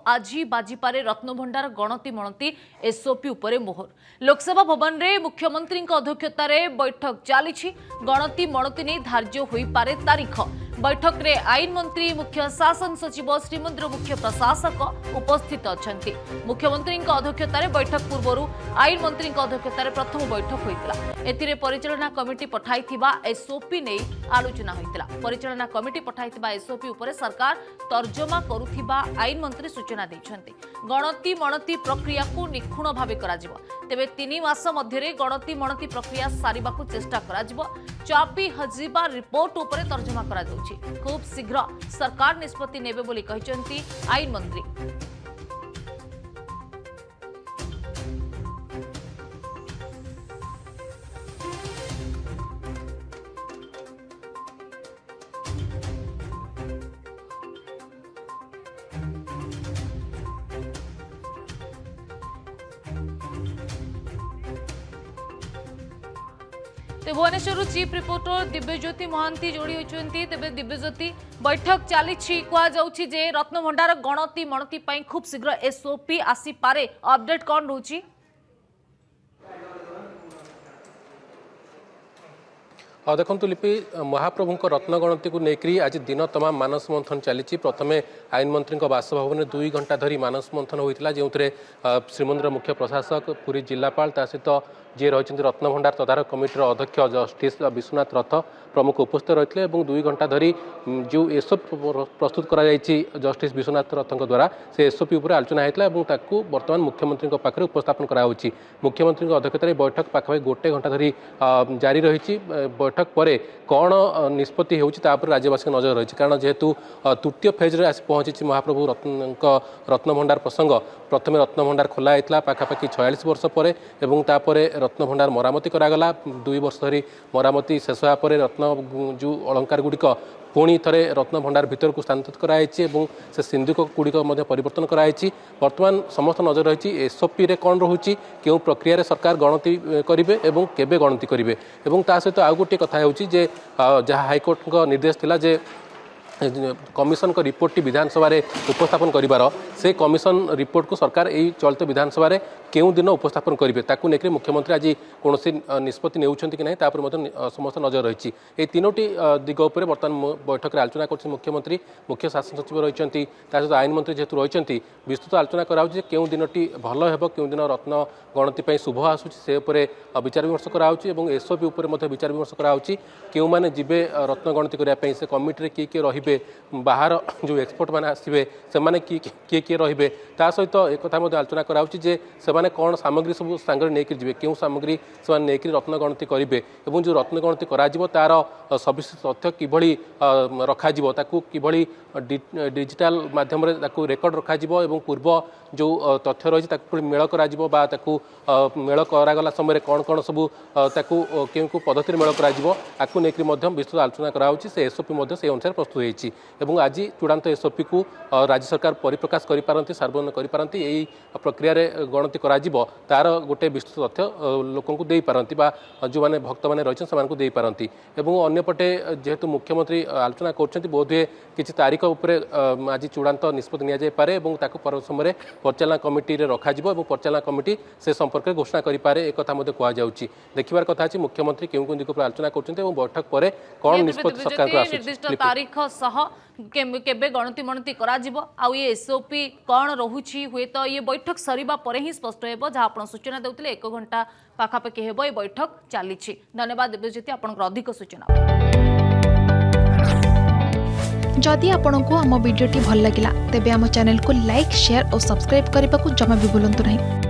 आज बाजिपारे रत्नभंडार गणति मणति एसओपी उपरे मोहर। लोकसभा भवन में मुख्यमंत्री अध्यक्षतार बैठक चली गणति मणति नहीं धार्य हो पारे तारीख। बैठक में आईन मंत्री मुख्य शासन सचिव श्रीमंदिर मुख्य प्रशासक उपस्थित अच्छा। मुख्यमंत्री अध्यक्षतार बैठक पूर्व आईन मंत्री अध्यक्षतार प्रथम बैठक होता। एथिरे परिचालना कमिटी पठाई एसओपी नहीं आलोचना होता। परिचालना कमिटी पठाई एसओपी उपरे सरकार तर्जमा करुथिबा आईन मंत्री सूचना देछन्ति। गणति मणति प्रक्रिया को निखुण भावे कराजिबो। तेबे 3 मास मध्यरे गणति मणति प्रक्रिया सारिबाकू चेष्टा कराजिबो। चापी हजिबा रिपोर्ट उपरे तर्जमा करा जाउछि। खूब शीघ्र सरकार निष्पत्ति नेबे बोली कहिसन्ति आईन मंत्री। भुवनेश्वर चीफ रिपोर्टर दिव्यज्योति महांती जोड़ी होती। तेज दिव्यज्योति बैठक चली कहुच्छी जे रत्नभंडार गणति मणति खूब शीघ्र एसओपी आसी पारे अपडेट कौन रोची? देखु लिपि महाप्रभु रत्न गणति को लेकर आज दिन तमाम मानस मंथन चली। प्रथमे आईन मंत्री बासभवन में 2 घंटा धरी मानस मंथन होता जो श्रीमंदिर मुख्य प्रशासक पुरी जिलापाल ता सहित जी रही रत्नभंडार तदारक कमिटर अध्यक्ष जस्टिस विश्वनाथ रथ प्रमुख उपस्थित रही और 2 घंटा धरी जो एसओपी प्रस्तुत कर जस्टिस विश्वनाथ रथ द्वारा से एसओपी उपर आलोचना होता है। बर्तमान मुख्यमंत्री पाखे उपस्थापन कराई। मुख्यमंत्री अध्यक्षतार बैठक पाखापाखि 1 घंटा धरी जारी रही। बैठक पर कौन निष्पत्ति होपर राज्यवासी नजर रही कारण जेहेतु तृतीय फेज्रे आसी पहुंची महाप्रभु रत्नभंडार प्रसंग। प्रथम रत्नभंडार खोला होता पाखापाखि 46 वर्ष पर रत्नभंडार मरामती करागला। 2 वर्ष धरी मरामती शेष होगापर रत्न जो अलंकार गुड़िक पुणी थे रत्नभंडार भीतर को स्थानांतरित कराई से सिंधुक गुड़िक परिवर्तन कराई। बर्तमान समस्त नजर रही एसओपी रे कौन रोचे क्यों प्रक्रिया सरकार गणति करेंगे और केबे गणति करेंगे। सहित आउ गोटे कथा होची जहाँ हाइकोर्ट निर्देश थिला जे कमिशन को रिपोर्ट टी विधानसभा उपस्थापन करिबार से कमिशन रिपोर्ट को सरकार यही चलित विधानसभा केउं दिन उपस्थापन करेंगे ताकू लेकर मुख्यमंत्री आज कौन निष्पत्ति नेउछन्ति कि नहीं समस्त नजर रही। ये 3टी दिग उपर बर्तमान बैठक में आलोचना कर मुख्यमंत्री मुख्य शासन सचिव रही सहित आईन मंत्री जेहेतु रही विस्तृत आलोचना कराऊँ केउं दिनटी भल हेब केउं दिन रत्न गणति शुभ आसूची से विचार विमर्श कराऊँच और एसओपी उपर विचार विमर्श कराऊँच केउ माने जिबे रत्न गणति करने से कमिटी किए किए रहिबे बाहर जो एक्सपर्ट मैंने आसवे से किए किए रहिबे ता सहित एक कथा आलोचना कराऊँच जे से कौन सामग्री सब सांगे नहीं जी क्यों सामग्री से नहीं रत्न गणति करेंगे और जो रत्न गणति तार सविशेष तथ्य किभली रखाजिबो ताकू किभली डिजिटल माध्यम रेकर्ड रखाजिबो और पूर्व जो तथ्य रही ताकू मेल कराजिबो बा ताकू मेल करागला समय कौन कौन सबू ताकू केउ पद्धति मेल कराजिबो आकू नेकरी मध्यम विस्तृत आलोचना कराउछि। से एसओपी से अनुसार प्रस्तुत होइछि एवं आज चूड़ांत एसओपी को राज्य सरकार परिप्रकाश करि पारंती सार्वजनिक करि पारंती एई प्रक्रिया रे गणति कराजिबो तार गोटे विस्तृत तथ्य लोकंकु देई पारंती बा जो माने भक्त माने रहिछन समान देई पारंती। एवं अन्यपटे जेहेतु मुख्यमंत्री आलोचना करछन्ती बोधे किछि तारीख उपरे आज चूड़ांत निष्पत्ति निया जाय पारे एवं ताकू पर समय परिचालना कमिटी रे रखाजिबो एवं परिचालना कमिटी से संपर्क में घोषणा करि पारे एक कथा मध्ये कुआ जाउछि। देखिबार कथा अछि मुख्यमंत्री केउं दिग पर आलोचना करछन्ती एवं बैठक पर कोन निष्पत्ति सरकार को आसुछि निर्दिष्ट तारीख सह केबे गणति मणति करा जिवो आ ये एसओपी कौन रहुछि हुए तो ये बैठक सरीबा परे ही स्पष्ट हेबो। जहाँ आपण सूचना देउतले 1 घंटा पाखापाखि हेबो ये बैठक चली। धन्यवाद दिव्यज्योति आपण अधिक सूचना। जदि आपंक आम भिडी भल लगा तेब आम चैनल को लाइक शेयर और सब्सक्राइब करने को जमा भी भूलु नहीं।